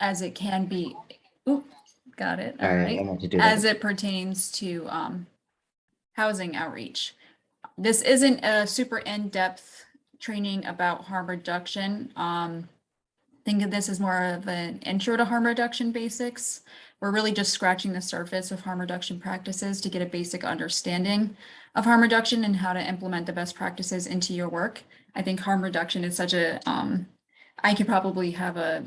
as it can be. Oop, got it. All Sorry, right. I meant to do that. As it pertains to housing outreach. This isn't a super in-depth training about harm reduction. Think of this as more of an intro to harm reduction basics. We're really just scratching the surface of harm reduction practices to get a basic understanding of harm reduction and how to implement the best practices into your work. I think harm reduction is such a, I could probably have a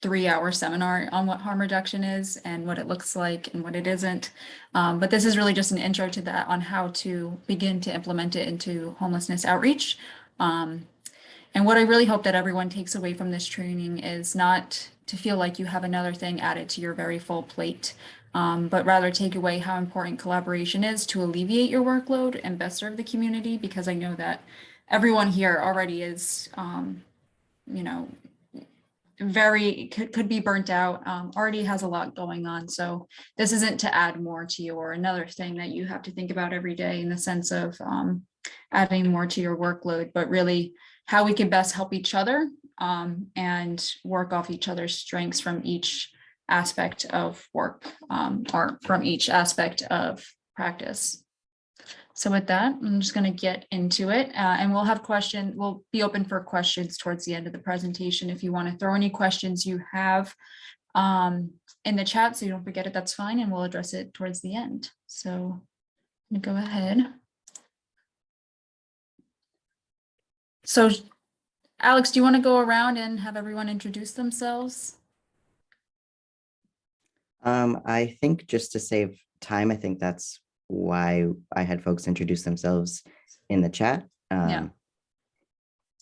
3-hour seminar on what harm reduction is and what it looks like and what it isn't. But this is really just an intro to that on how to begin to implement it into homelessness outreach. And what I really hope that everyone takes away from this training is not to feel like you have another thing added to your very full plate, but rather take away how important collaboration is to alleviate your workload and best serve the community, because I know that everyone here already is, very could be burnt out, already has a lot going on. So this isn't to add more to you or another thing that you have to think about every day in the sense of adding more to your workload, but really how we can best help each other and work off each other's strengths from each aspect of work or from each aspect of practice. So with that, I'm just going to get into it and we'll have questions. We'll be open for questions towards the end of the presentation. If you want to throw any questions you have in the chat, so you don't forget it, that's fine. And we'll address it towards the end. So I'm going to go ahead. So Alex, do you want to go around and have everyone introduce themselves? I think just to save time, I think that's why I had folks introduce themselves in the chat. Yeah.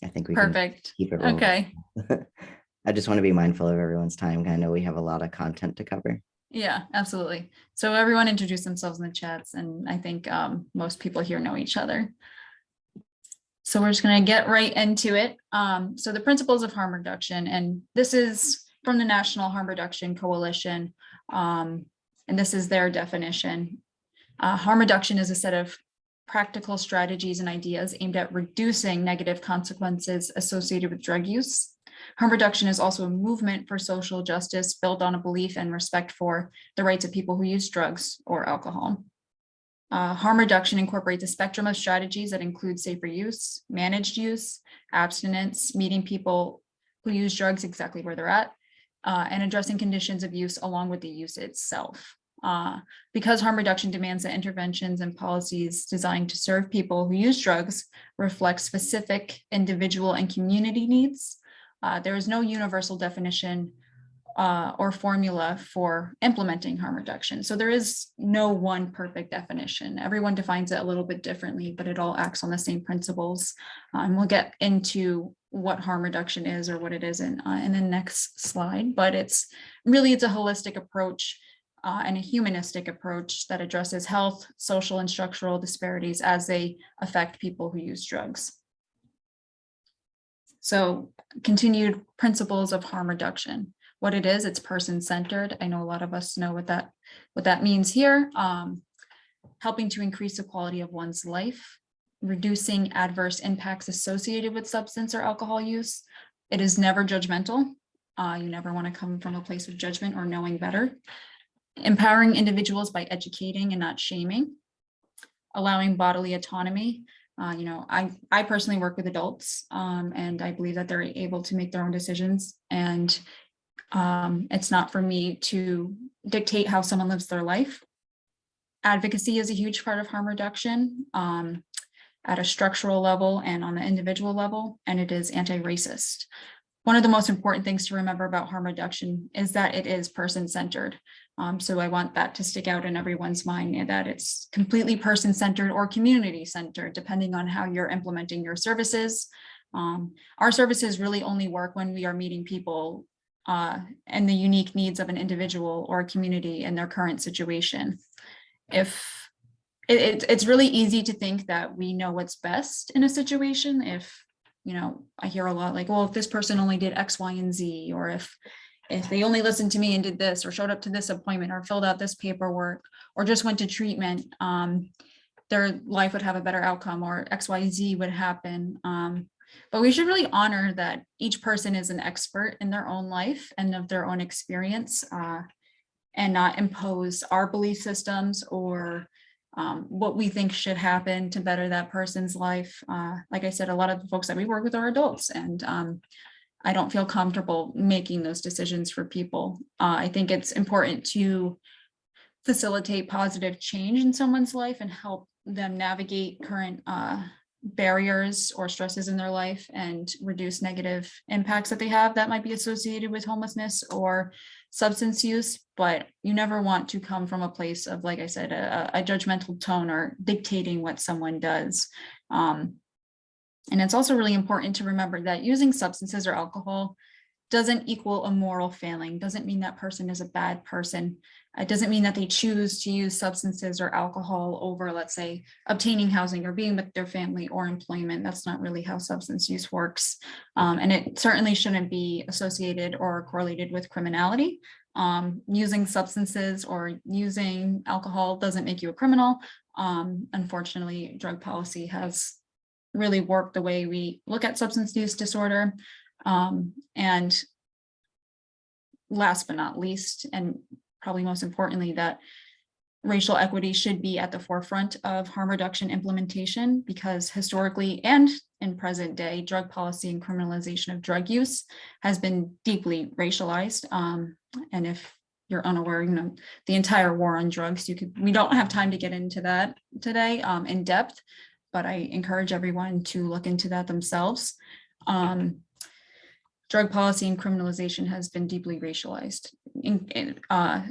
I think we Perfect. can keep it rolling. Okay. I just want to be mindful of everyone's time. I know we have a lot of content to cover. Yeah, absolutely. So everyone introduce themselves in the chats, and I think most people here know each other. So we're just going to get right into it. So the principles of harm reduction, and this is from the National Harm Reduction Coalition, and this is their definition. Harm reduction is a set of practical strategies and ideas aimed at reducing negative consequences associated with drug use. Harm reduction is also a movement for social justice built on a belief and respect for the rights of people who use drugs or alcohol. Harm reduction incorporates a spectrum of strategies that include safer use, managed use, abstinence, meeting people who use drugs exactly where they're at, and addressing conditions of use along with the use itself. Because harm reduction demands that interventions and policies designed to serve people who use drugs reflect specific individual and community needs, there is no universal definition or formula for implementing harm reduction. So there is no one perfect definition. Everyone defines it a little bit differently, but it all acts on the same principles. And we'll get into what harm reduction is or what it isn't in the next slide, but it's a holistic approach and a humanistic approach that addresses health, social, and structural disparities as they affect people who use drugs. So continued principles of harm reduction. What it is, it's person-centered. I know a lot of us know what that means here. Helping to increase the quality of one's life, reducing adverse impacts associated with substance or alcohol use. It is never judgmental. You never want to come from a place of judgment or knowing better. Empowering individuals by educating and not shaming. Allowing bodily autonomy. I personally work with adults and I believe that they're able to make their own decisions, and it's not for me to dictate how someone lives their life. Advocacy is a huge part of harm reduction at a structural level and on the individual level, and it is anti-racist. One of the most important things to remember about harm reduction is that it is person-centered. So I want that to stick out in everyone's mind, and that it's completely person-centered or community-centered, depending on how you're implementing your services. Our services really only work when we are meeting people and the unique needs of an individual or a community in their current situation. If it's really easy to think that we know what's best in a situation. If, I hear a lot like, well, if this person only did X, Y, and Z, or if they only listened to me and did this, or showed up to this appointment, or filled out this paperwork, or just went to treatment, their life would have a better outcome, or X, Y, Z would happen. But we should really honor that each person is an expert in their own life and of their own experience, and not impose our belief systems or what we think should happen to better that person's life. Like I said, a lot of the folks that we work with are adults, and I don't feel comfortable making those decisions for people. I think it's important to facilitate positive change in someone's life and help them navigate current barriers or stresses in their life and reduce negative impacts that they have that might be associated with homelessness or substance use. But you never want to come from a place of, like I said, a judgmental tone or dictating what someone does. And it's also really important to remember that using substances or alcohol doesn't equal a moral failing, doesn't mean that person is a bad person. It doesn't mean that they choose to use substances or alcohol over, let's say, obtaining housing or being with their family or employment. That's not really how substance use works. And it certainly shouldn't be associated or correlated with criminality. Using substances or using alcohol doesn't make you a criminal. Unfortunately, drug policy has really warped the way we look at substance use disorder. And last but not least, and probably most importantly, that racial equity should be at the forefront of harm reduction implementation, because historically and in present day, drug policy and criminalization of drug use has been deeply racialized. And if you're unaware, you know, the entire war on drugs, we don't have time to get into that today in depth, but I encourage everyone to look into that themselves. Drug policy and criminalization has been deeply racialized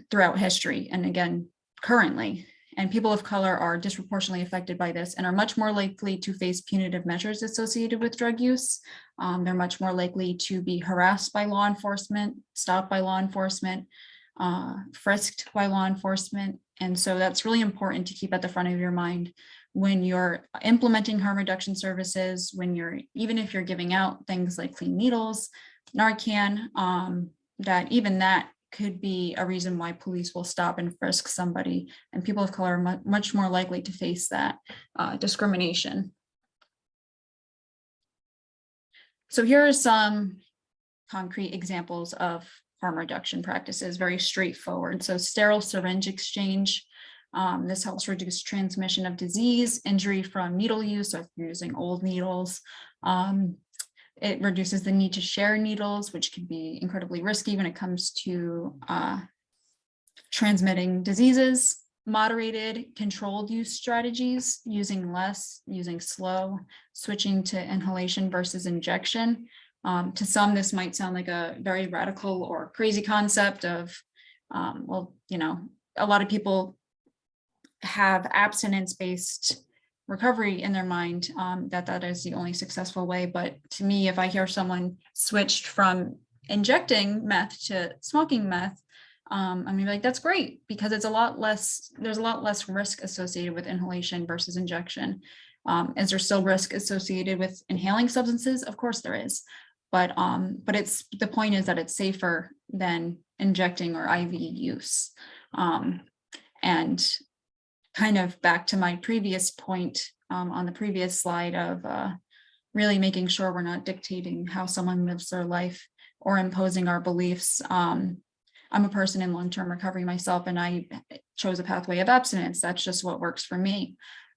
throughout history, and again, currently. And people of color are disproportionately affected by this and are much more likely to face punitive measures associated with drug use. They're much more likely to be harassed by law enforcement, stopped by law enforcement, frisked by law enforcement. And so that's really important to keep at the front of your mind when you're implementing harm reduction services, even if you're giving out things like clean needles, Narcan, that could be a reason why police will stop and frisk somebody, and people of color are much more likely to face that discrimination. So here are some concrete examples of harm reduction practices, very straightforward. So sterile syringe exchange. This helps reduce transmission of disease, injury from needle use, so if you're using old needles. It reduces the need to share needles, which can be incredibly risky when it comes to transmitting diseases. Moderated, controlled use strategies, using less, using slow, switching to inhalation versus injection. To some, this might sound like a very radical or crazy concept of, well, you know, a lot of people have abstinence-based recovery in their mind, that is the only successful way. But to me, if I hear someone switched from injecting meth to smoking meth, I'm gonna be like, that's great, because there's a lot less risk associated with inhalation versus injection. Is there still risk associated with inhaling substances? Of course there is, but the point is that it's safer than injecting or IV use. And kind of back to my previous point on the previous slide of really making sure we're not dictating how someone lives their life or imposing our beliefs. I'm a person in long-term recovery myself, and I chose a pathway of abstinence. That's just what works for me.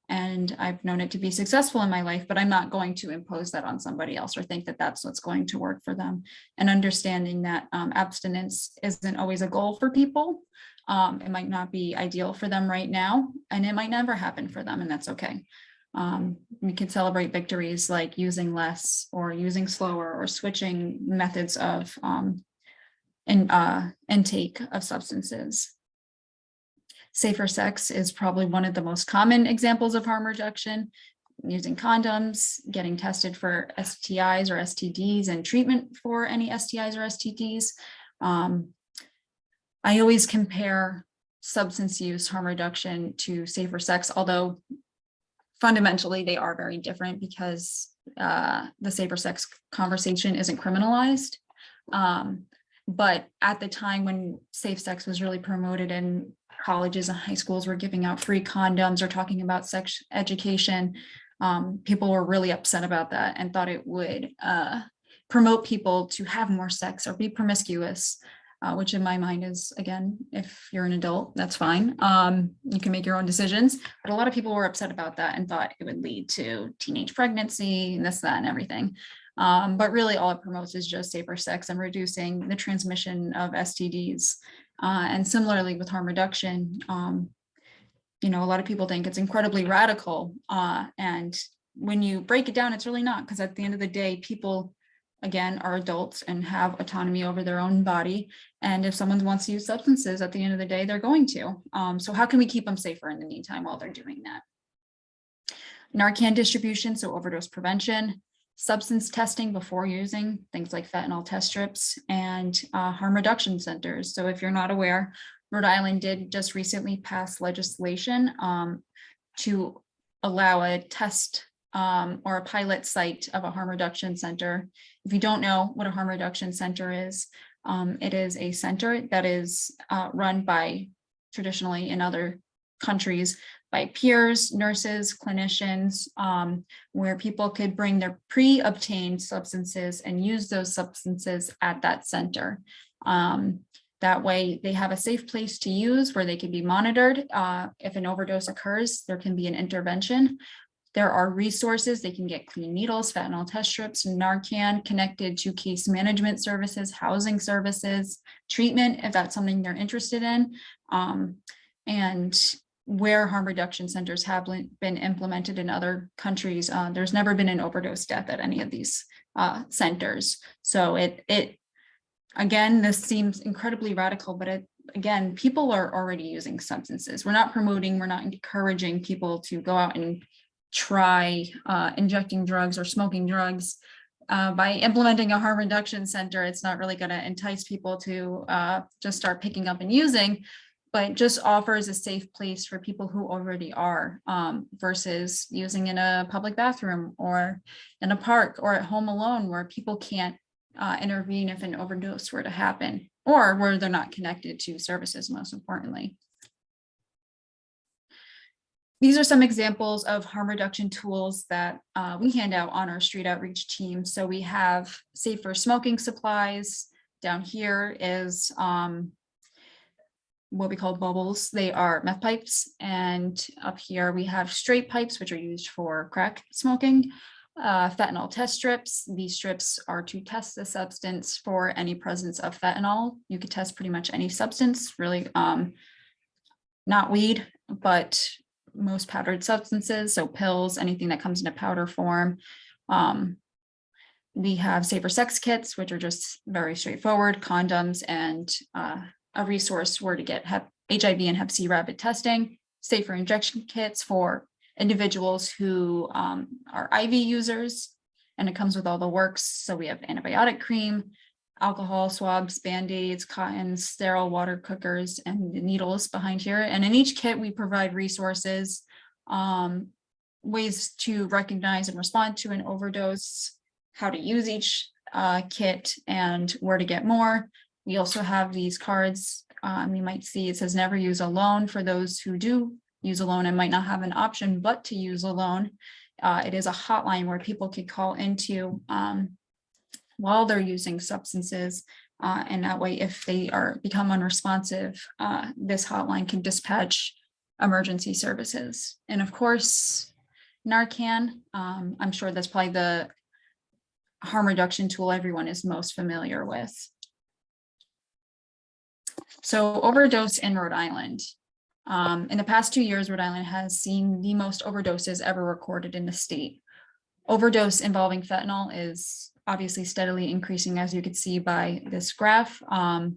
And I've known it to be successful in my life, but I'm not going to impose that on somebody else or think that that's what's going to work for them. And understanding that abstinence isn't always a goal for people. It might not be ideal for them right now, and it might never happen for them, and that's okay. We can celebrate victories like using less or using slower or switching methods of intake of substances. Safer sex is probably one of the most common examples of harm reduction. Using condoms, getting tested for STIs or STDs, and treatment for any STIs or STDs. I always compare substance use harm reduction to safer sex, although fundamentally they are very different, because the safer sex conversation isn't criminalized. But at the time when safe sex was really promoted and colleges and high schools were giving out free condoms or talking about sex education, People were really upset about that and thought it would promote people to have more sex or be promiscuous, which in my mind is, again, if you're an adult, that's fine. You can make your own decisions. But a lot of people were upset about that and thought it would lead to teenage pregnancy and this, that, and everything. But really all it promotes is just safer sex and reducing the transmission of STDs. And similarly with harm reduction, a lot of people think it's incredibly radical. And when you break it down, it's really not, because at the end of the day, people, again, are adults and have autonomy over their own body. And if someone wants to use substances, at the end of the day, they're going to. So how can we keep them safer in the meantime while they're doing that? Narcan distribution, so overdose prevention, substance testing before using, things like fentanyl test strips, and harm reduction centers. So if you're not aware, Rhode Island did just recently pass legislation to allow a test or a pilot site of a harm reduction center. If you don't know what a harm reduction center is, it is a center that is run by, traditionally in other countries, by peers, nurses, clinicians, where people could bring their pre-obtained substances and use those substances at that center. That way they have a safe place to use where they can be monitored. If an overdose occurs, there can be an intervention. There are resources. They can get clean needles, fentanyl test strips, Narcan, connected to case management services, housing services, treatment, if that's something they're interested in. And where harm reduction centers have been implemented in other countries, there's never been an overdose death at any of these centers. So again, this seems incredibly radical, but again, people are already using substances. We're not promoting, we're not encouraging people to go out and try injecting drugs or smoking drugs. By implementing a harm reduction center, it's not really going to entice people to just start picking up and using, but just offers a safe place for people who already are, versus using in a public bathroom or in a park or at home alone, where people can't intervene if an overdose were to happen, or where they're not connected to services, most importantly. These are some examples of harm reduction tools that we hand out on our street outreach team. So we have safer smoking supplies. Down here is what we call bubbles. They are meth pipes. And up here we have straight pipes, which are used for crack smoking. Fentanyl test strips. These strips are to test the substance for any presence of fentanyl. You could test pretty much any substance, really, not weed, but most powdered substances, so pills, anything that comes in a powder form. We have safer sex kits, which are just very straightforward, condoms, and a resource where to get HIV and Hep C rapid testing, safer injection kits for individuals who are IV users, and it comes with all the works. So we have antibiotic cream, alcohol swabs, band-aids, cottons, sterile water cookers, and the needles behind here. And in each kit, we provide resources, ways to recognize and respond to an overdose, how to use each kit, and where to get more. We also have these cards. You might see it says never use alone for those who do use alone and might not have an option but to use alone. It is a hotline where people could call into while they're using substances, and that way if they become unresponsive, this hotline can dispatch emergency services. And of course, Narcan, I'm sure that's probably the harm reduction tool everyone is most familiar with. So overdose in Rhode Island. In the past 2 years, Rhode Island has seen the most overdoses ever recorded in the state. Overdose involving fentanyl is obviously steadily increasing, as you can see by this graph. And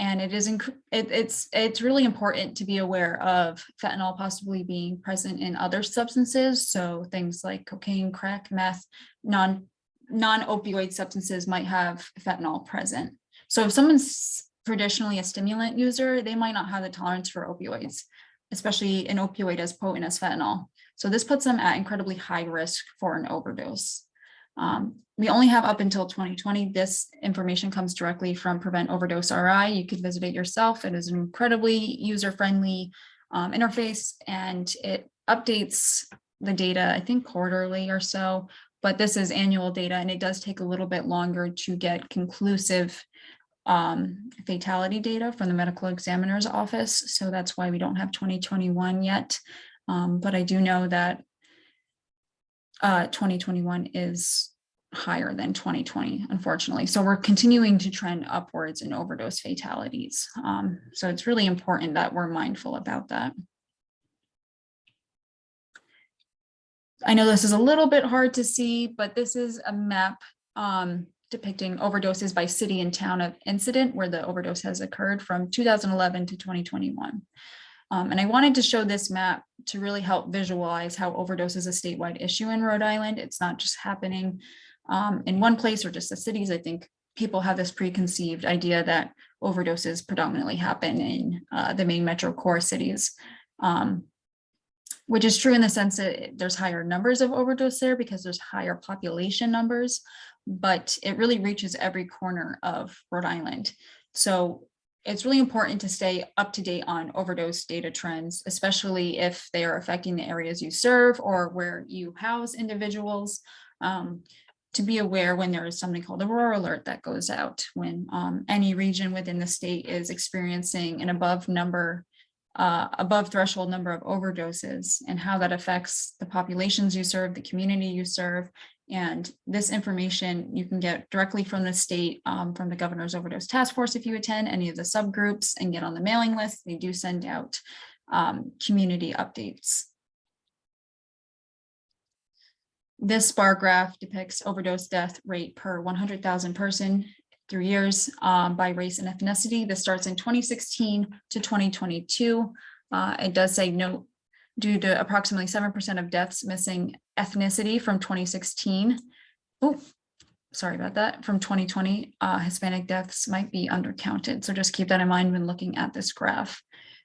it's really important to be aware of fentanyl possibly being present in other substances. So things like cocaine, crack, meth, non-opioid substances might have fentanyl present. So if someone's traditionally a stimulant user, they might not have the tolerance for opioids, especially an opioid as potent as fentanyl. So this puts them at incredibly high risk for an overdose. We only have up until 2020. This information comes directly from Prevent Overdose RI. You could visit it yourself. It is an incredibly user-friendly interface, and it updates the data, I think quarterly or so, but this is annual data, and it does take a little bit longer to get conclusive fatality data from the medical examiner's office. So that's why we don't have 2021 yet. But I do know that 2021 is higher than 2020, unfortunately. So we're continuing to trend upwards in overdose fatalities. So it's really important that we're mindful about that. I know this is a little bit hard to see, but this is a map depicting overdoses by city and town of incident where the overdose has occurred from 2011 to 2021. And I wanted to show this map to really help visualize how overdose is a statewide issue in Rhode Island. It's not just happening in one place or just the cities. I think people have this preconceived idea that overdoses predominantly happen in the main metro core cities, which is true in the sense that there's higher numbers of overdose there because there's higher population numbers, but it really reaches every corner of Rhode Island. So it's really important to stay up to date on overdose data trends, especially if they are affecting the areas you serve or where you house individuals, to be aware when there is something called a roar alert that goes out when any region within the state is experiencing an above threshold number of overdoses, and how that affects the populations you serve, the community you serve. And this information you can get directly from the state, from the Governor's Overdose Task Force if you attend any of the subgroups and get on the mailing list. They do send out community updates. This bar graph depicts overdose death rate per 100,000 person through years by race and ethnicity. This starts in 2016 to 2022. It does say note due to approximately 7% of deaths missing ethnicity from 2016. Oh, sorry about that. From 2020, Hispanic deaths might be undercounted. So just keep that in mind when looking at this graph.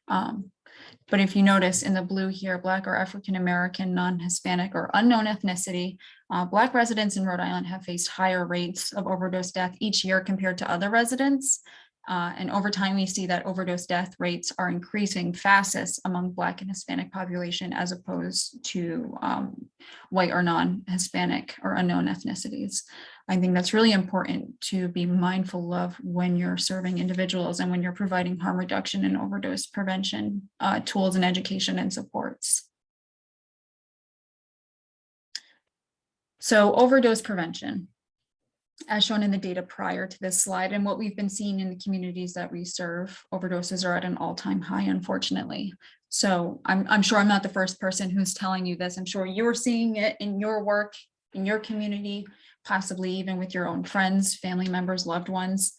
But if you notice in the blue here, Black or African-American, non-Hispanic or unknown ethnicity, Black residents in Rhode Island have faced higher rates of overdose death each year compared to other residents. And over time, we see that overdose death rates are increasing fastest among Black and Hispanic population as opposed to white or non-Hispanic or unknown ethnicities. I think that's really important to be mindful of when you're serving individuals and when you're providing harm reduction and overdose prevention tools and education and supports. So overdose prevention, as shown in the data prior to this slide and what we've been seeing in the communities that we serve, overdoses are at an all-time high, unfortunately. So I'm sure I'm not the first person who's telling you this. I'm sure you're seeing it in your work, in your community, possibly even with your own friends, family members, loved ones.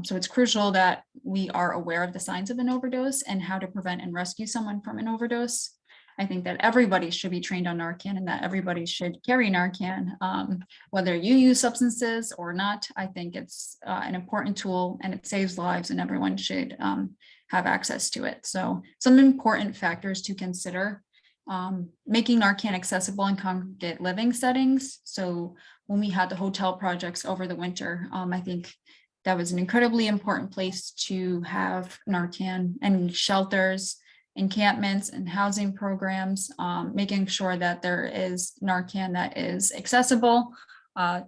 So it's crucial that we are aware of the signs of an overdose and how to prevent and rescue someone from an overdose. I think that everybody should be trained on Narcan and that everybody should carry Narcan, whether you use substances or not. I think it's an important tool and it saves lives and everyone should have access to it. So some important factors to consider: making Narcan accessible in congregate living settings. So when we had the hotel projects over the winter, I think that was an incredibly important place to have Narcan, and shelters, encampments and housing programs, making sure that there is Narcan that is accessible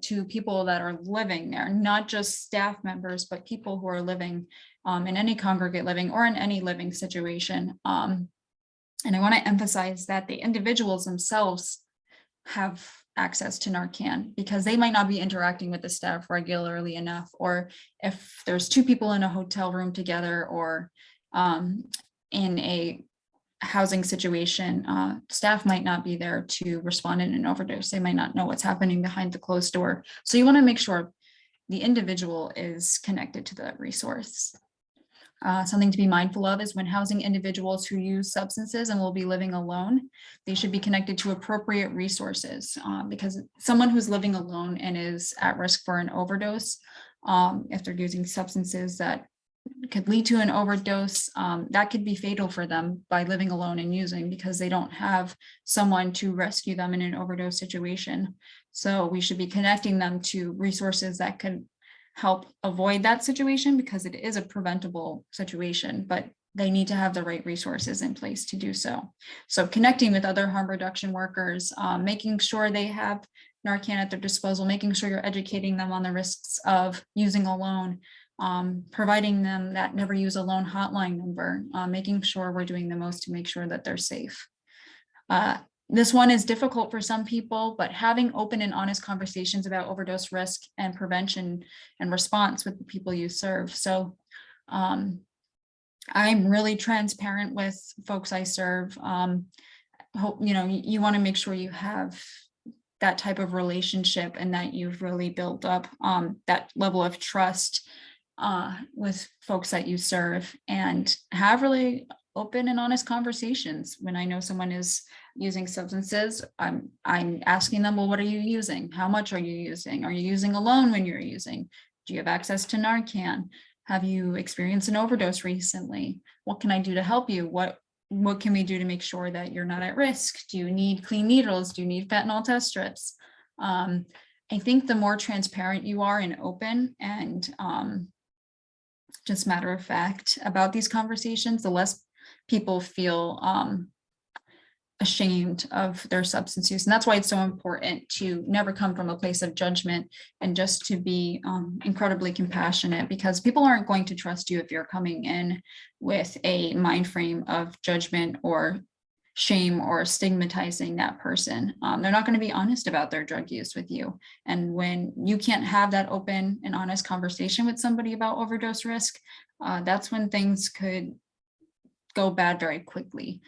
to people that are living there, not just staff members, but people who are living in any congregate living or in any living situation. And I want to emphasize that the individuals themselves have access to Narcan because they might not be interacting with the staff regularly enough, or if there's two people in a hotel room together or in a housing situation, staff might not be there to respond in an overdose. They might not know what's happening behind the closed door. So you want to make sure the individual is connected to that resource. Something to be mindful of is when housing individuals who use substances and will be living alone, they should be connected to appropriate resources, because someone who's living alone and is at risk for an overdose, if they're using substances that could lead to an overdose, that could be fatal for them by living alone and using, because they don't have someone to rescue them in an overdose situation. So we should be connecting them to resources that could help avoid that situation, because it is a preventable situation, but they need to have the right resources in place to do so. So connecting with other harm reduction workers, making sure they have Narcan at their disposal, making sure you're educating them on the risks of using alone, providing them that never use alone hotline number, making sure we're doing the most to make sure that they're safe. This one is difficult for some people, but having open and honest conversations about overdose risk and prevention and response with the people you serve. So I'm really transparent with folks I serve. You want to make sure you have that type of relationship and that you've really built up that level of trust with folks that you serve, and have really open and honest conversations. When I know someone is using substances, I'm asking them, well, what are you using? How much are you using? Are you using alone when you're using? Do you have access to Narcan? Have you experienced an overdose recently? What can I do to help you? What can we do to make sure that you're not at risk? Do you need clean needles? Do you need fentanyl test strips? I think the more transparent you are and open and just matter of fact about these conversations, the less people feel ashamed of their substance use. And that's why it's so important to never come from a place of judgment and just to be incredibly compassionate, because people aren't going to trust you if you're coming in with a mind frame of judgment or shame or stigmatizing that person. They're not going to be honest about their drug use with you. And when you can't have that open and honest conversation with somebody about overdose risk, that's when things could go bad very quickly,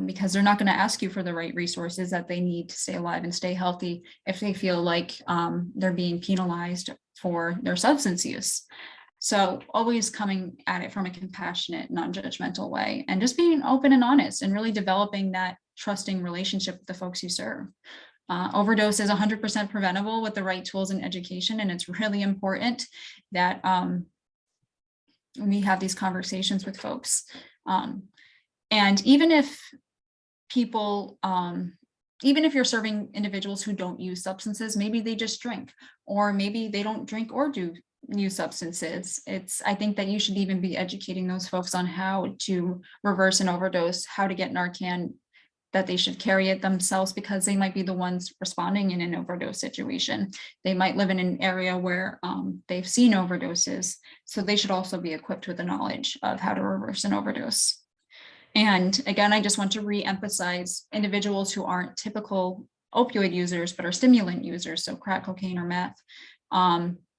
because they're not going to ask you for the right resources that they need to stay alive and stay healthy if they feel like they're being penalized for their substance use. So always coming at it from a compassionate, non-judgmental way, and just being open and honest and really developing that trusting relationship with the folks you serve. Overdose is 100% preventable with the right tools and education, and it's really important that we have these conversations with folks. And even if people, even if you're serving individuals who don't use substances, maybe they just drink, or maybe they don't drink or do use substances. I think that you should even be educating those folks on how to reverse an overdose, how to get Narcan, that they should carry it themselves, because they might be the ones responding in an overdose situation. They might live in an area where they've seen overdoses. So they should also be equipped with the knowledge of how to reverse an overdose. And again, I just want to re-emphasize individuals who aren't typical opioid users, but are stimulant users, so crack cocaine or meth.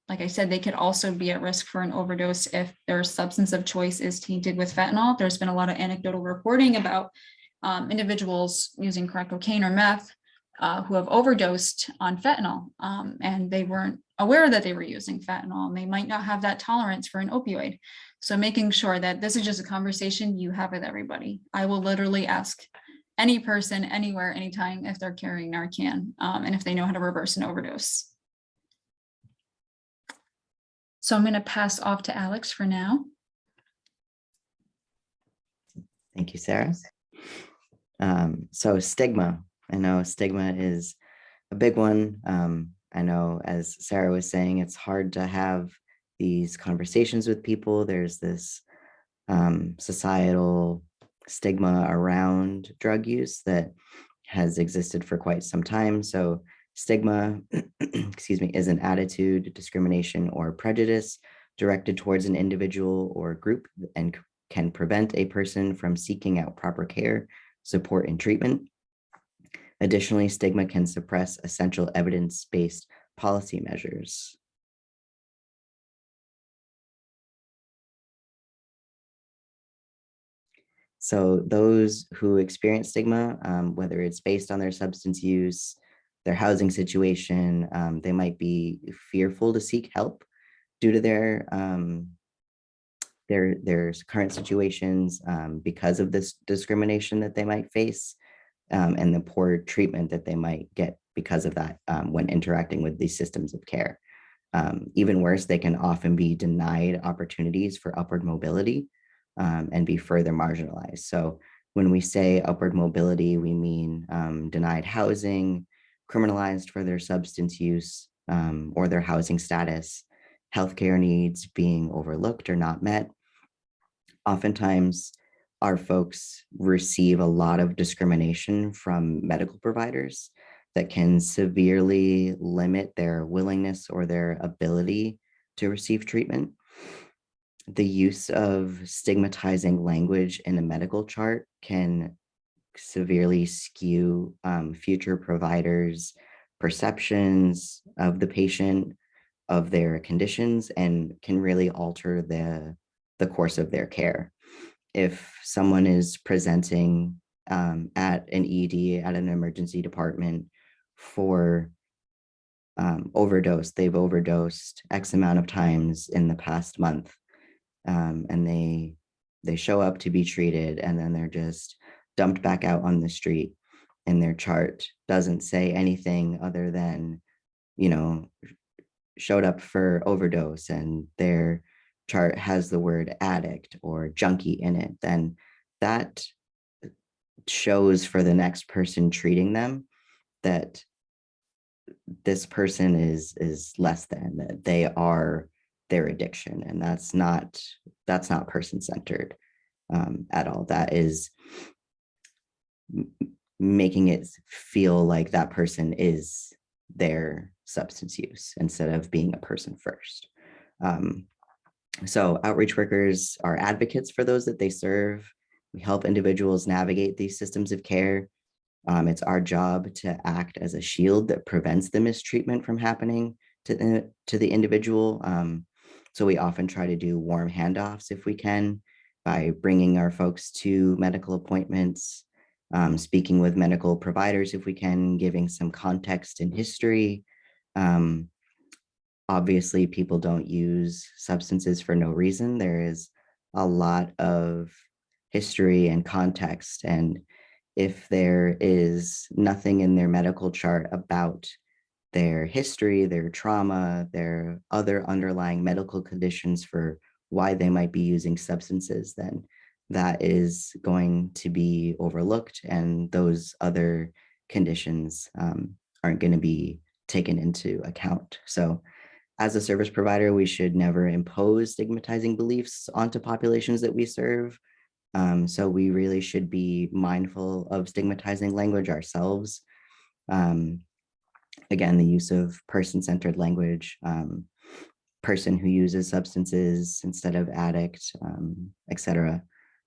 Like I said, they could also be at risk for an overdose if their substance of choice is tainted with fentanyl. There's been a lot of anecdotal reporting about individuals using crack cocaine or meth who have overdosed on fentanyl, and they weren't aware that they were using fentanyl, and they might not have that tolerance for an opioid. So making sure that this is just a conversation you have with everybody. I will literally ask any person, anywhere, anytime, if they're carrying Narcan, and if they know how to reverse an overdose. So I'm going to pass off to Alex for now. Thank you, Sarah. So stigma, I know stigma is a big one. I know, as Sarah was saying, it's hard to have these conversations with people. There's this societal stigma around drug use that has existed for quite some time. So stigma, excuse me, is an attitude, discrimination, or prejudice directed towards an individual or group, and can prevent a person from seeking out proper care, support, and treatment. Additionally, stigma can suppress essential evidence-based policy measures. So those who experience stigma, whether it's based on their substance use, their housing situation, they might be fearful to seek help due to their current situations, because of this discrimination that they might face, and the poor treatment that they might get because of that when interacting with these systems of care. Even worse, they can often be denied opportunities for upward mobility and be further marginalized. So when we say upward mobility, we mean denied housing, criminalized for their substance use or their housing status, healthcare needs being overlooked or not met. Oftentimes, our folks receive a lot of discrimination from medical providers that can severely limit their willingness or their ability to receive treatment. The use of stigmatizing language in a medical chart can severely skew future providers' perceptions of the patient, of their conditions, and can really alter the course of their care. If someone is presenting at an ED, at an emergency department for overdose, they've overdosed X amount of times in the past month, and they show up to be treated, and then they're just dumped back out on the street, and their chart doesn't say anything other than, you know, showed up for overdose, and their chart has the word addict or junkie in it, then that shows for the next person treating them that this person is less than, that they are their addiction, and that's not person-centered at all. That is making it feel like that person is their substance use instead of being a person first. So outreach workers are advocates for those that they serve. We help individuals navigate these systems of care. It's our job to act as a shield that prevents the mistreatment from happening to the individual. So we often try to do warm handoffs if we can, by bringing our folks to medical appointments, speaking with medical providers if we can, giving some context and history. Obviously, people don't use substances for no reason. There is a lot of history and context, and if there is nothing in their medical chart about their history, their trauma, their other underlying medical conditions for why they might be using substances, then that is going to be overlooked, and those other conditions aren't going to be taken into account. So as a service provider, we should never impose stigmatizing beliefs onto populations that we serve. So we really should be mindful of stigmatizing language ourselves. Again, the use of person-centered language, person who uses substances instead of addict, et cetera.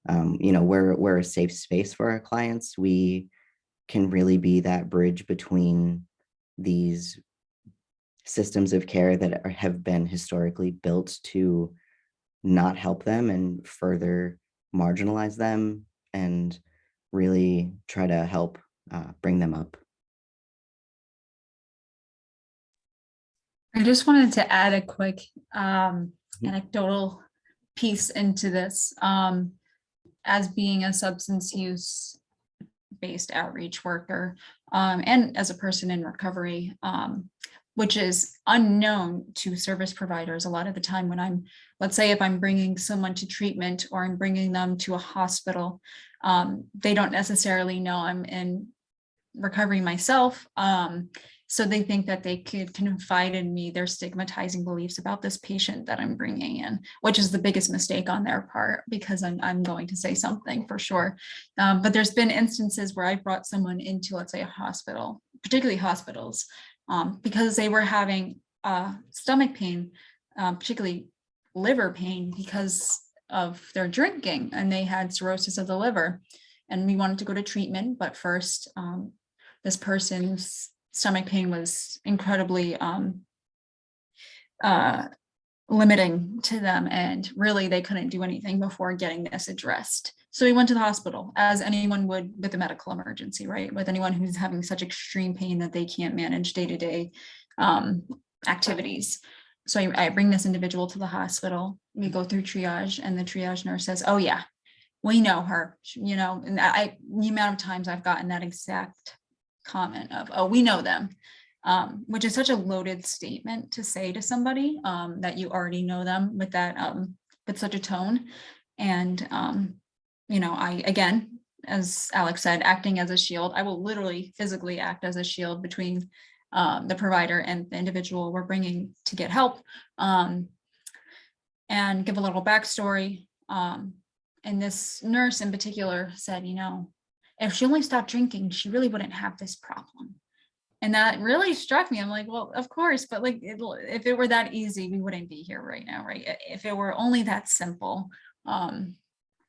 We're a safe space for our clients. We can really be that bridge between these systems of care that have been historically built to not help them and further marginalize them, and really try to help bring them up. I just wanted to add a quick anecdotal piece into this. As being a substance use based outreach worker, and as a person in recovery, which is unknown to service providers a lot of the time when let's say if I'm bringing someone to treatment or I'm bringing them to a hospital, they don't necessarily know I'm in recovery myself. So they think that they could confide in me their stigmatizing beliefs about this patient that I'm bringing in, which is the biggest mistake on their part, because I'm going to say something for sure. But there's been instances where I brought someone into, let's say, a hospital, particularly hospitals, because they were having stomach pain, particularly liver pain, because of their drinking, and they had cirrhosis of the liver. And we wanted to go to treatment, but first, this person's stomach pain was incredibly limiting to them, and really they couldn't do anything before getting this addressed. So we went to the hospital, as anyone would with a medical emergency, right? With anyone who's having such extreme pain that they can't manage day-to-day activities. So I bring this individual to the hospital, we go through triage, and the triage nurse says, "Oh yeah, we know her," and the amount of times I've gotten that exact comment of, "Oh, we know them," which is such a loaded statement to say to somebody, that you already know them with that, with such a tone. And I, again, as Alex said, acting as a shield, I will literally physically act as a shield between the provider and the individual we're bringing to get help, and give a little backstory, And this nurse in particular said, if she only stopped drinking, she really wouldn't have this problem. And that really struck me. I'm like, well, of course, but like, if it were that easy, we wouldn't be here right now, right? If it were only that simple, and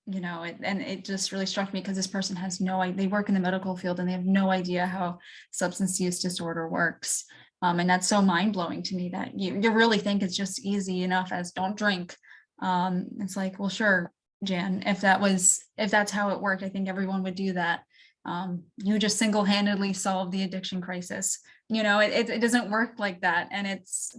it just really struck me because this person has no idea. They work in the medical field and they have no idea how substance use disorder works. And that's so mind blowing to me that you really think it's just easy enough as don't drink. It's like, well, sure, Jan, if that's how it worked, I think everyone would do that. You just single-handedly solve the addiction crisis. It doesn't work like that.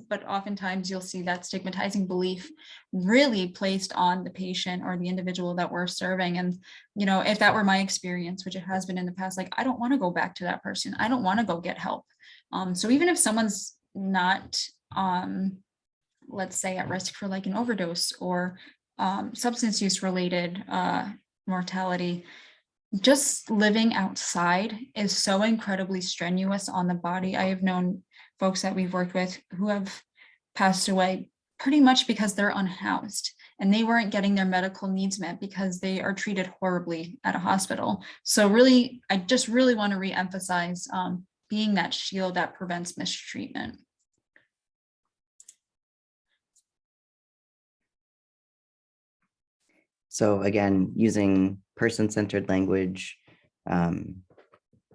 But oftentimes you'll see that stigmatizing belief really placed on the patient or the individual that we're serving. And, if that were my experience, which it has been in the past, like, I don't want to go back to that person. I don't want to go get help. So even if someone's not, let's say, at risk for like an overdose or substance use related mortality, just living outside is so incredibly strenuous on the body. I have known folks that we've worked with who have passed away pretty much because they're unhoused and they weren't getting their medical needs met because they are treated horribly at a hospital. So really, I just really want to reemphasize being that shield that prevents mistreatment. So again, using person-centered language,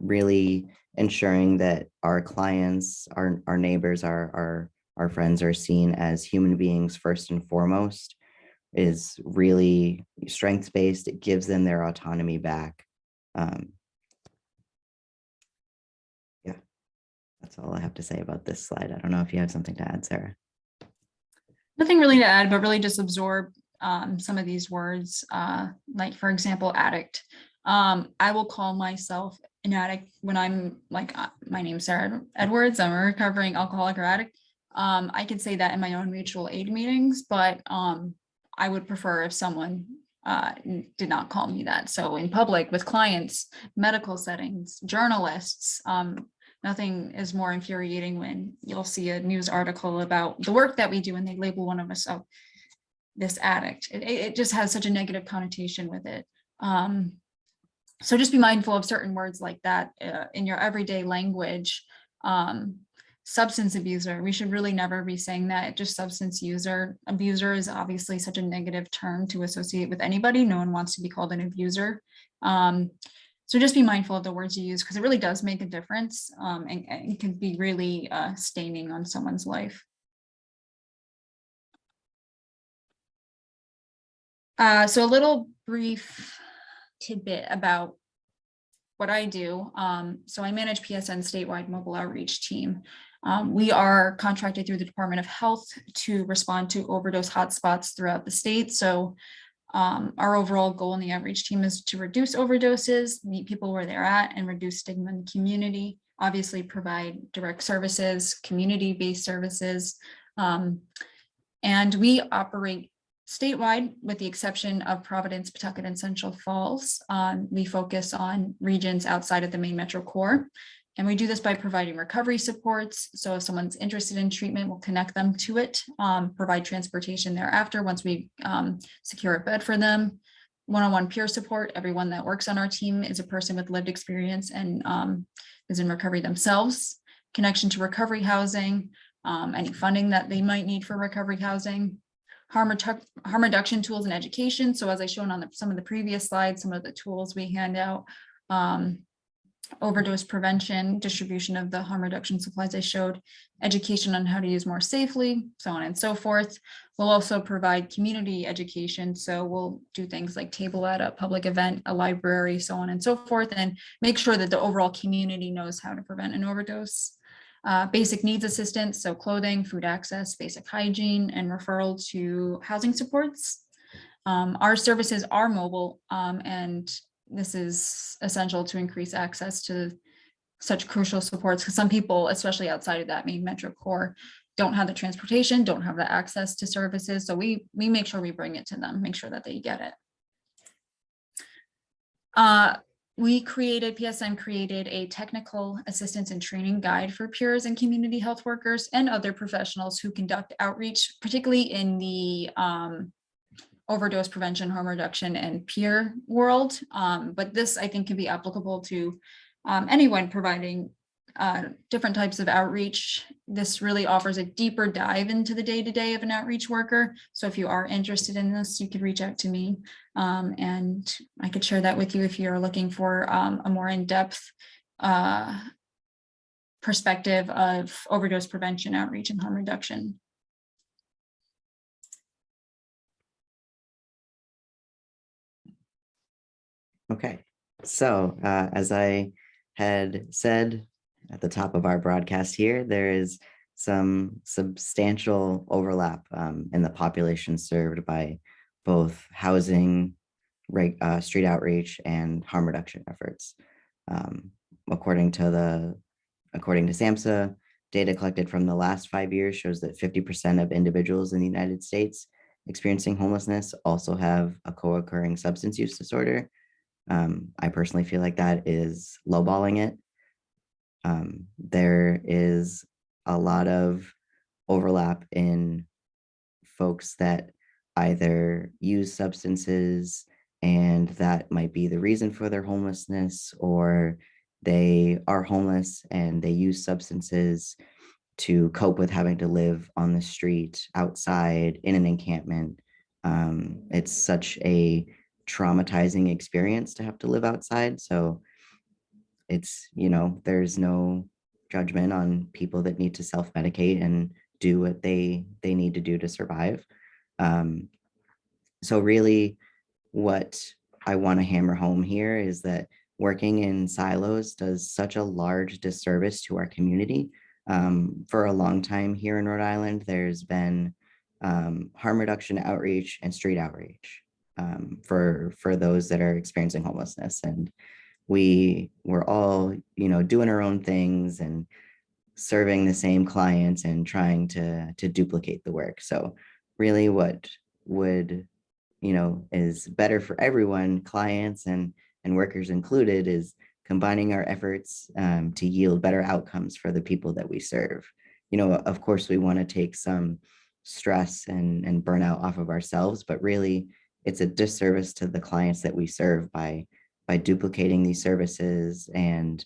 really ensuring that our clients, our neighbors, our friends are seen as human beings first and foremost is really strengths-based. It gives them their autonomy back. Yeah, that's all I have to say about this slide. I don't know if you have something to add, Sarah. Nothing really to add, but really just absorb some of these words, like, for example, addict. I will call myself an addict when I'm like, my name's Sarah Edwards, I'm a recovering alcoholic or addict. I can say that in my own mutual aid meetings, but I would prefer if someone did not call me that. So in public with clients, medical settings, journalists, nothing is more infuriating when you'll see a news article about the work that we do and they label one of us this addict. It just has such a negative connotation with it. So just be mindful of certain words like that in your everyday language. Substance abuser, we should really never be saying that. Just substance user. Abuser is obviously such a negative term to associate with anybody. No one wants to be called an abuser. So just be mindful of the words you use because it really does make a difference and it can be really staining on someone's life. So a little brief tidbit about what I do. So I manage PSN statewide mobile outreach team. We are contracted through the Department of Health to respond to overdose hotspots throughout the state. So our overall goal in the outreach team is to reduce overdoses, meet people where they're at, and reduce stigma in the community. Obviously, provide direct services, community-based services, and we operate statewide, with the exception of Providence, Pawtucket, and Central Falls. We focus on regions outside of the main metro core. And we do this by providing recovery supports. So if someone's interested in treatment, we'll connect them to it, provide transportation thereafter once we secure a bed for them. One-on-one peer support. Everyone that works on our team is a person with lived experience and is in recovery themselves. Connection to recovery housing, any funding that they might need for recovery housing. Harm reduction tools and education. So as I shown on some of the previous slides, some of the tools we hand out, overdose prevention, distribution of the harm reduction supplies I showed, education on how to use more safely, so on and so forth. We'll also provide community education. So we'll do things like table at a public event, a library, so on and so forth, and make sure that the overall community knows how to prevent an overdose. Basic needs assistance, so clothing, food access, basic hygiene, and referral to housing supports. Our services are mobile, and this is essential to increase access to such crucial supports because some people, especially outside of that main metro core, don't have the transportation, don't have the access to services. So we make sure we bring it to them, make sure that they get it. PSN created a technical assistance and training guide for peers and community health workers and other professionals who conduct outreach, particularly in the overdose prevention, harm reduction, and peer world. But this, I think, can be applicable to anyone providing different types of outreach. This really offers a deeper dive into the day-to-day of an outreach worker. So if you are interested in this, you could reach out to me, and I could share that with you if you're looking for a more in-depth perspective of overdose prevention, outreach, and harm reduction. Okay, so as I had said at the top of our broadcast here, there is some substantial overlap in the population served by both housing, street outreach, and harm reduction efforts. According to SAMHSA, data collected from the last 5 years shows that 50% of individuals in the United States experiencing homelessness also have a co-occurring substance use disorder. I personally feel like that is lowballing it. There is a lot of overlap in folks that either use substances and that might be the reason for their homelessness, or they are homeless and they use substances to cope with having to live on the street, outside, in an encampment. It's such a traumatizing experience to have to live outside. So it's, there's no judgment on people that need to self-medicate and do what they need to do to survive. So really what I want to hammer home here is that working in silos does such a large disservice to our community. For a long time here in Rhode Island, there's been harm reduction outreach and street outreach for those that are experiencing homelessness. And we were all, doing our own things and serving the same clients and trying to duplicate the work. So really what would, is better for everyone, clients and workers included, is combining our efforts to yield better outcomes for the people that we serve. Of course, we want to take some stress and burnout off of ourselves, but really it's a disservice to the clients that we serve by duplicating these services and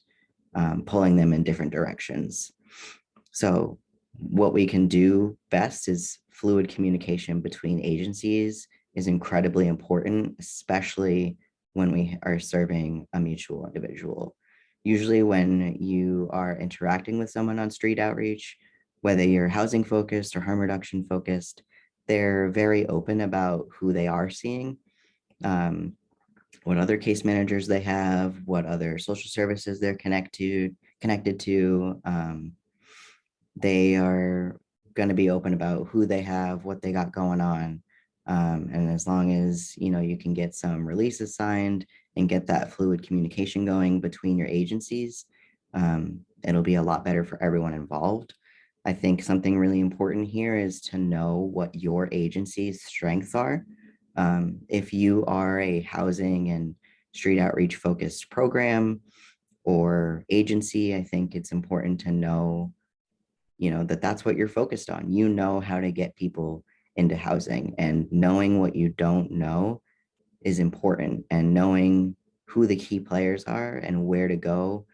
pulling them in different directions. So what we can do best is fluid communication between agencies is incredibly important, especially when we are serving a mutual individual. Usually when you are interacting with someone on street outreach, whether you're housing focused or harm reduction focused, they're very open about who they are seeing, what other case managers they have, what other social services they're connected to. They are going to be open about who they have, what they got going on. And as long as, you can get some releases signed and get that fluid communication going between your agencies, it'll be a lot better for everyone involved. I think something really important here is to know what your agency's strengths are. If you are a housing and street outreach focused program or agency, I think it's important to know, that that's what you're focused on. How to get people into housing, and knowing what you don't know is important, and knowing who the key players are and where to go,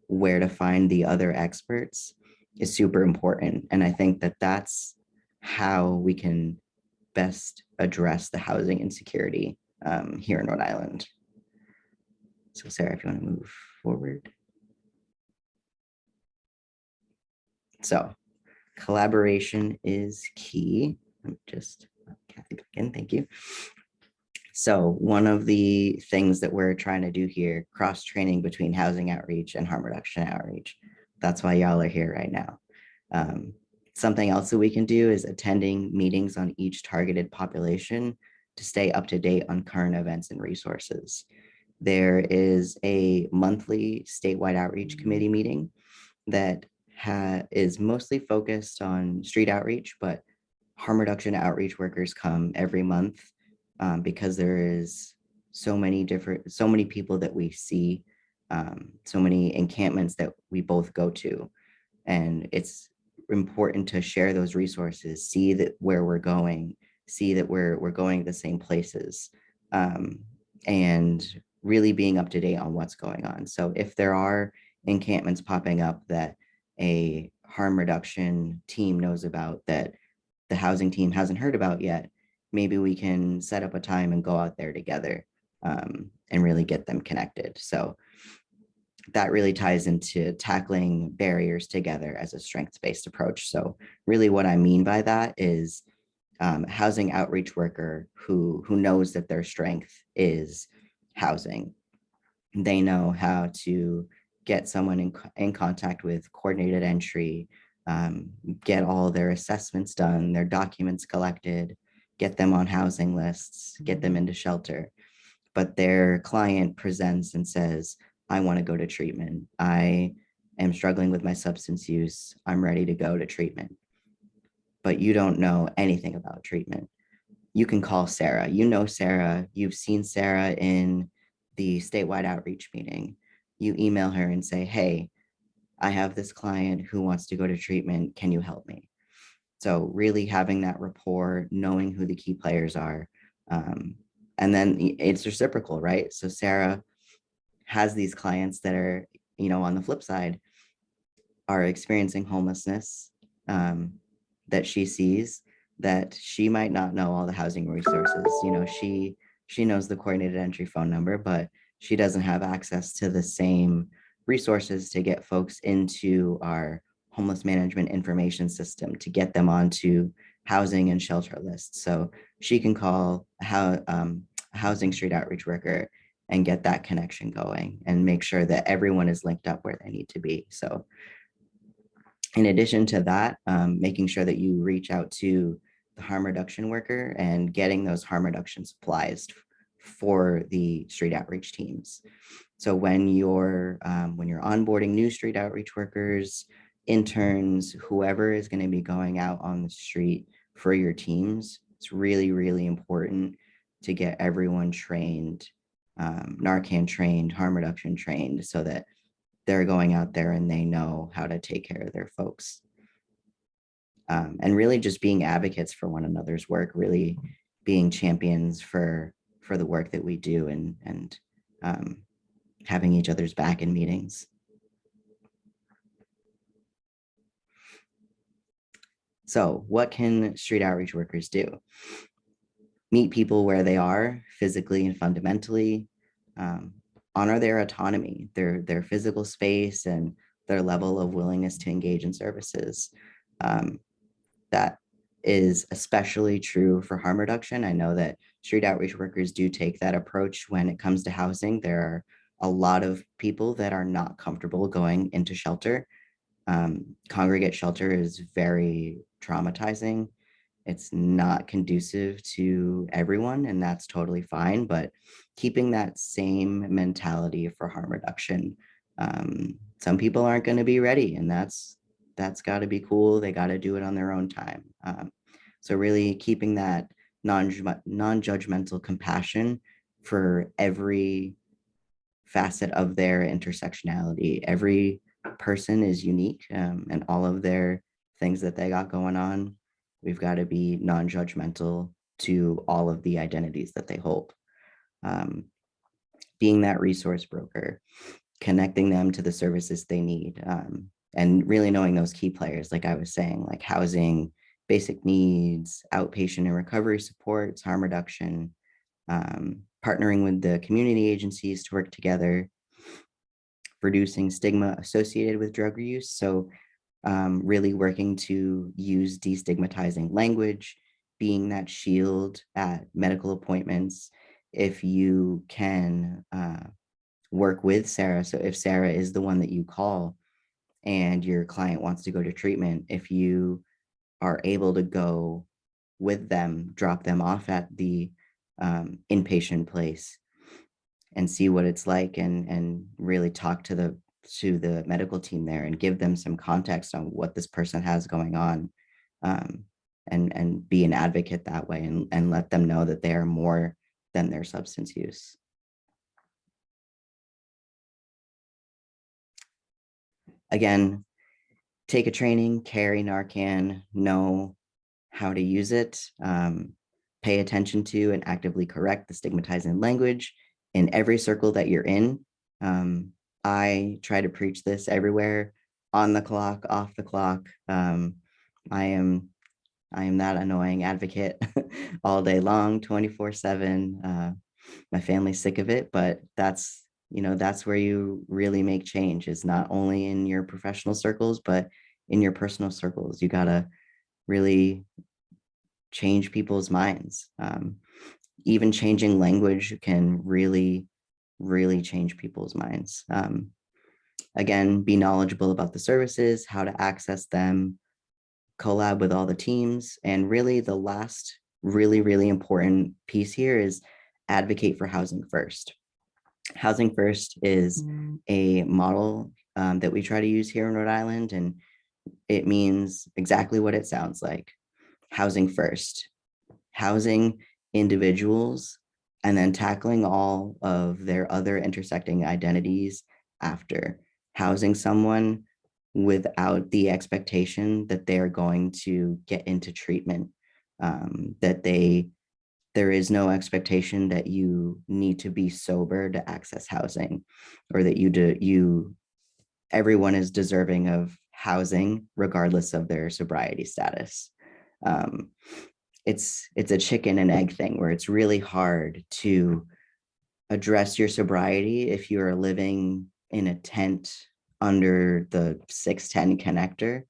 where to find the other experts is super important. And I think that that's how we can best address the housing insecurity here in Rhode Island. So Sarah, if you want to move forward. So collaboration is key. Just Kathy back in, thank you. So one of the things that we're trying to do here, cross-training between housing outreach and harm reduction outreach. That's why y'all are here right now. Something else that we can do is attending meetings on each targeted population to stay up to date on current events and resources. There is a monthly statewide outreach committee meeting that is mostly focused on street outreach, but harm reduction outreach workers come every month because there is so many people that we see, so many encampments that we both go to. And it's important to share those resources, see that where we're going, see that we're going to the same places, and really being up to date on what's going on. So if there are encampments popping up that a harm reduction team knows about that the housing team hasn't heard about yet, maybe we can set up a time and go out there together, and really get them connected. So that really ties into tackling barriers together as a strengths-based approach. So really what I mean by that is housing outreach worker who knows that their strength is housing. They know how to get someone in contact with coordinated entry, get all their assessments done, their documents collected, get them on housing lists, get them into shelter. But their client presents and says, I want to go to treatment. I am struggling with my substance use. I'm ready to go to treatment. But you don't know anything about treatment. You can call Sarah. You know Sarah. You've seen Sarah in the statewide outreach meeting. You email her and say, hey, I have this client who wants to go to treatment. Can you help me? So really having that rapport, knowing who the key players are. And then it's reciprocal, right? So Sarah has these clients that are, on the flip side, are experiencing homelessness, that she sees, that she might not know all the housing resources. She knows the coordinated entry phone number, but she doesn't have access to the same resources to get folks into our homeless management information system, to get them onto housing and shelter lists. So she can call housing street outreach worker and get that connection going and make sure that everyone is linked up where they need to be. So in addition to that, making sure that you reach out to the harm reduction worker and getting those harm reduction supplies for the street outreach teams. So when you're onboarding new street outreach workers, interns, whoever is going to be going out on the street for your teams, it's really, really important to get everyone trained, Narcan trained, harm reduction trained, so that they're going out there and they know how to take care of their folks. And really just being advocates for one another's work, really being champions for the work that we do, and having each other's back in meetings. So what can street outreach workers do? Meet people where they are physically and fundamentally, honor their autonomy, their physical space, and their level of willingness to engage in services. That is especially true for harm reduction. I know that street outreach workers do take that approach when it comes to housing. There are a lot of people that are not comfortable going into shelter. Congregate shelter is very traumatizing. It's not conducive to everyone, and that's totally fine. But keeping that same mentality for harm reduction, some people aren't going to be ready, and that's got to be cool. They got to do it on their own time. So really keeping that non-judgmental compassion for every facet of their intersectionality. Every person is unique, and all of their things that they got going on. We've got to be non-judgmental to all of the identities that they hold. Being that resource broker, connecting them to the services they need, and really knowing those key players, like I was saying, like housing, basic needs, outpatient and recovery supports, harm reduction, partnering with the community agencies to work together, reducing stigma associated with drug use. So really working to use destigmatizing language, being that shield at medical appointments. If you can work with Sarah, so if Sarah is the one that you call and your client wants to go to treatment, if you are able to go with them, drop them off at the inpatient place and see what it's like, and really talk to the medical team there and give them some context on what this person has going on, and be an advocate that way, and let them know that they are more than their substance use. Again, take a training, carry Narcan, know how to use it. pay attention to and actively correct the stigmatizing language in every circle that you're in. I try to preach this everywhere, on the clock, off the clock. I am that annoying advocate all day long, 24/7. My family's sick of it, but that's where you really make change, is not only in your professional circles, but in your personal circles. You gotta really change people's minds. Even changing language can really, really change people's minds. Again, be knowledgeable about the services, how to access them, collab with all the teams. And really the last really, really important piece here is advocate for housing first. Housing first is a model that we try to use here in Rhode Island, and it means exactly what it sounds like. Housing first, housing individuals, and then tackling all of their other intersecting identities after. Housing someone without the expectation that they're going to get into treatment, that there is no expectation that you need to be sober to access housing, or that everyone is deserving of housing regardless of their sobriety status. It's a chicken and egg thing, where it's really hard to address your sobriety if you are living in a tent under the 610 connector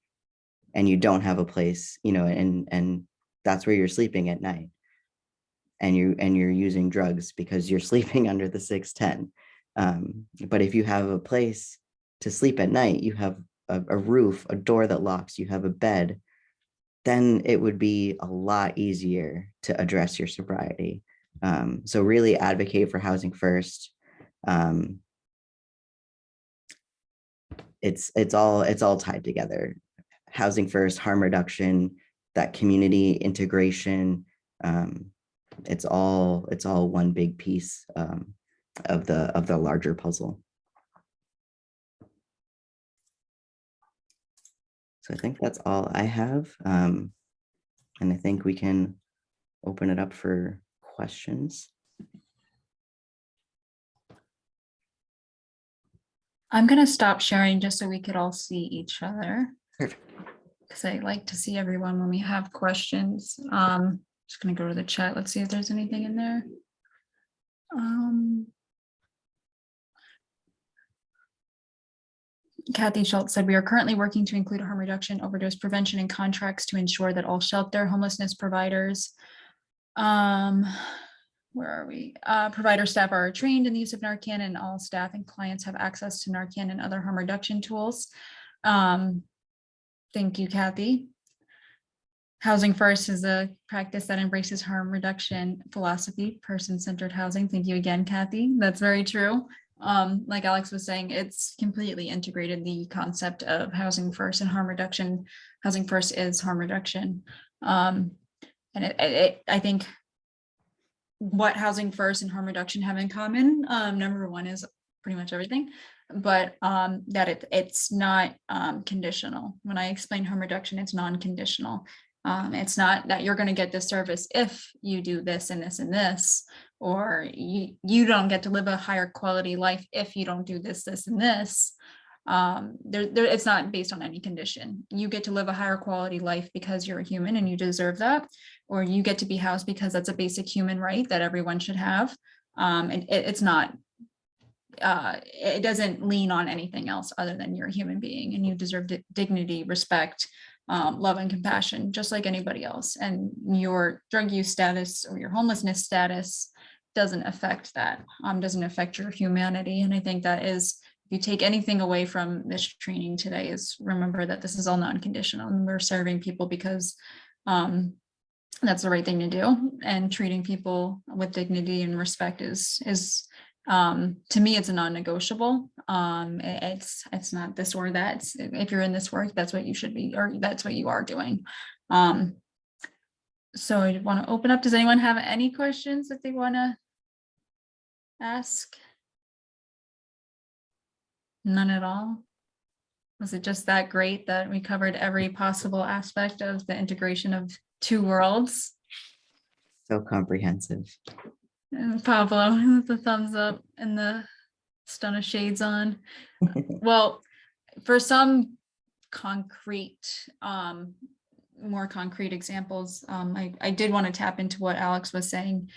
and you don't have a place, and that's where you're sleeping at night, and you're using drugs because you're sleeping under the 610. But if you have a place to sleep at night, you have a roof, a door that locks, you have a bed, then it would be a lot easier to address your sobriety. So really advocate for housing first. It's all tied together. Housing first, harm reduction, that community integration. It's all one big piece of the larger puzzle. So I think that's all I have. And I think we can open it up for questions. I'm going to stop sharing just so we could all see each other. Perfect. Because I like to see everyone when we have questions. Just going to go to the chat. Let's see if there's anything in there. Kathy Schultz said, we are currently working to include harm reduction, overdose prevention, and contracts to ensure that all shelter homelessness providers, where are we? Provider staff are trained in the use of Narcan, and all staff and clients have access to Narcan and other harm reduction tools. Thank you, Kathy. Housing first is a practice that embraces harm reduction philosophy, person-centered housing. Thank you again, Kathy. That's very true. Like Alex was saying, it's completely integrated the concept of housing first and harm reduction. Housing first is harm reduction. And I think what housing first and harm reduction have in common, number one is pretty much everything, but that it's not conditional. When I explain harm reduction, it's non-conditional. It's not that you're going to get this service if you do this and this and this, or you don't get to live a higher quality life if you don't do this, this, and this. It's not based on any condition. You get to live a higher quality life because you're a human and you deserve that, or you get to be housed because that's a basic human right that everyone should have. And it's not, it doesn't lean on anything else other than you're a human being and you deserve dignity, respect, love and compassion, just like anybody else. And your drug use status or your homelessness status doesn't affect that, doesn't affect your humanity. And I think that is, if you take anything away from this training today, is remember that this is all non-conditional and we're serving people because that's the right thing to do. And treating people with dignity and respect is to me, it's a non-negotiable. It's not this or that. If you're in this work, that's what you should be, or that's what you are doing. So I want to open up. Does anyone have any questions that they want to ask? None at all? Was it just that great that we covered every possible aspect of the integration of two worlds? So comprehensive. And Pablo, the thumbs up and the stun of shades on. Well, for some concrete, more concrete examples, I did want to tap into what Alex was saying.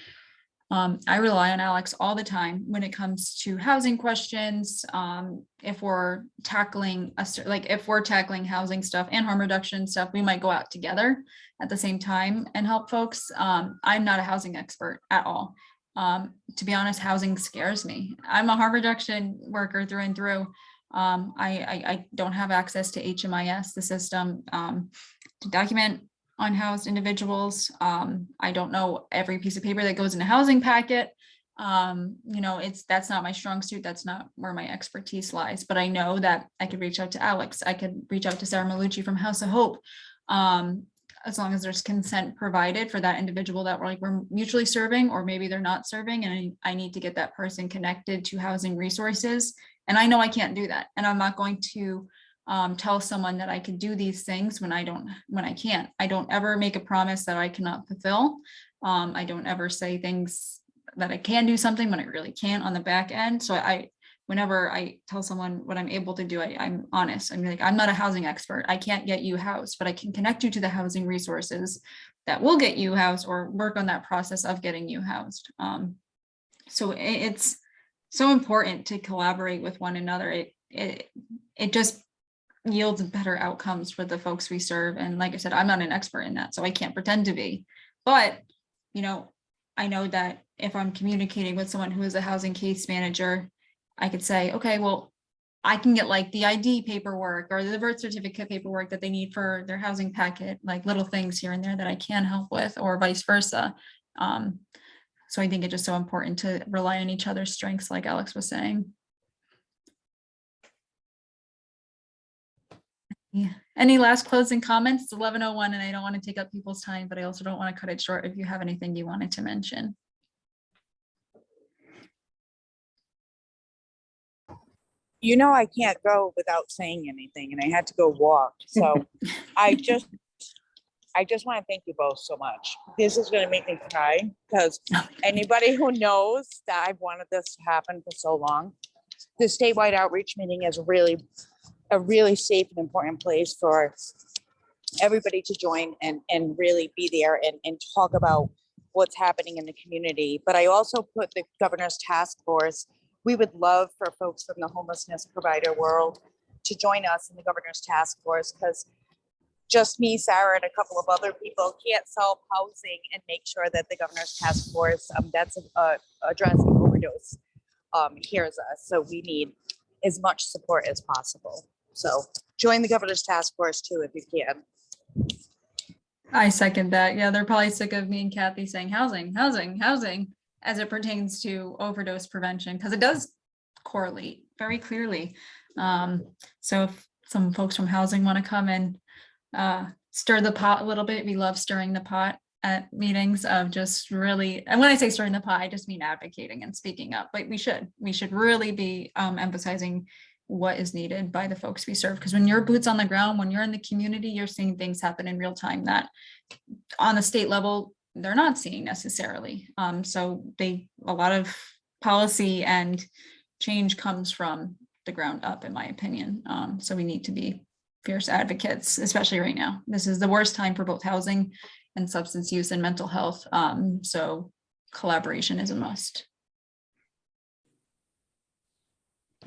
I rely on Alex all the time when it comes to housing questions. If we're tackling if we're tackling housing stuff and harm reduction stuff, we might go out together at the same time and help folks. I'm not a housing expert at all. To be honest, housing scares me. I'm a harm reduction worker through and through. I don't have access to HMIS, the system, to document unhoused individuals. I don't know every piece of paper that goes in a housing packet. That's not my strong suit. That's not where my expertise lies. But I know that I could reach out to Alex. I could reach out to Sarah Malucci from House of Hope. As long as there's consent provided for that individual that we're mutually serving, or maybe they're not serving, and I need to get that person connected to housing resources. And I know I can't do that. And I'm not going to tell someone that I could do these things when I can't. I don't ever make a promise that I cannot fulfill. I don't ever say things that I can do something when I really can't on the back end. So whenever I tell someone what I'm able to do, I'm honest. I'm like, I'm not a housing expert. I can't get you housed, but I can connect you to the housing resources that will get you housed or work on that process of getting you housed. So it's so important to collaborate with one another. It just yields better outcomes for the folks we serve. And like I said, I'm not an expert in that, so I can't pretend to be. But, I know that if I'm communicating with someone who is a housing case manager, I could say, okay, well, I can get like the ID paperwork or the birth certificate paperwork that they need for their housing packet, like little things here and there that I can help with, or vice versa. So I think it's just so important to rely on each other's strengths, like Alex was saying. Yeah. Any last closing comments? It's 11:01 and I don't want to take up people's time, but I also don't want to cut it short if you have anything you wanted to mention. I can't go without saying anything, and I had to go walk. So I just want to thank you both so much. This is going to make me cry, because anybody who knows that I've wanted this to happen for so long, the statewide outreach meeting is really a really safe and important place for everybody to join and really be there and talk about what's happening in the community. But I also put the governor's task force. We would love for folks from the homelessness provider world to join us in the governor's task force, because just me, Sarah, and a couple of other people can't solve housing and make sure that the governor's task force that's addressing overdose hears us. So we need as much support as possible. So join the governor's task force too, if you can. I second that. Yeah, they're probably sick of me and Kathy saying housing as it pertains to overdose prevention, because it does correlate very clearly. So if some folks from housing want to come and stir the pot a little bit, we love stirring the pot at meetings of just really, and when I say stirring the pot, I just mean advocating and speaking up. But we should really be emphasizing what is needed by the folks we serve, because when you're boots on the ground, when you're in the community, you're seeing things happen in real time that on the state level they're not seeing necessarily. So a lot of policy and change comes from the ground up, in my opinion. So we need to be fierce advocates, especially right now. This is the worst time for both housing and substance use and mental health. So collaboration is a must.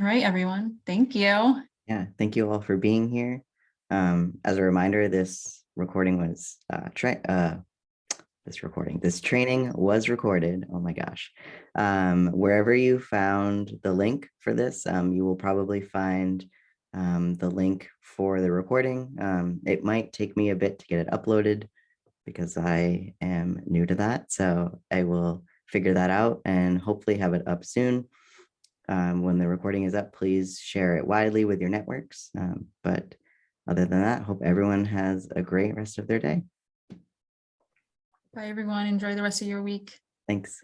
All right, everyone. Thank you. Yeah, thank you all for being here. As a reminder, this recording was this training was recorded. Oh my gosh. Wherever you found the link for this, you will probably find the link for the recording. It might take me a bit to get it uploaded because I am new to that. So I will figure that out and hopefully have it up soon. When the recording is up, please share it widely with your networks. But other than that, hope everyone has a great rest of their day. Bye, everyone. Enjoy the rest of your week. Thanks.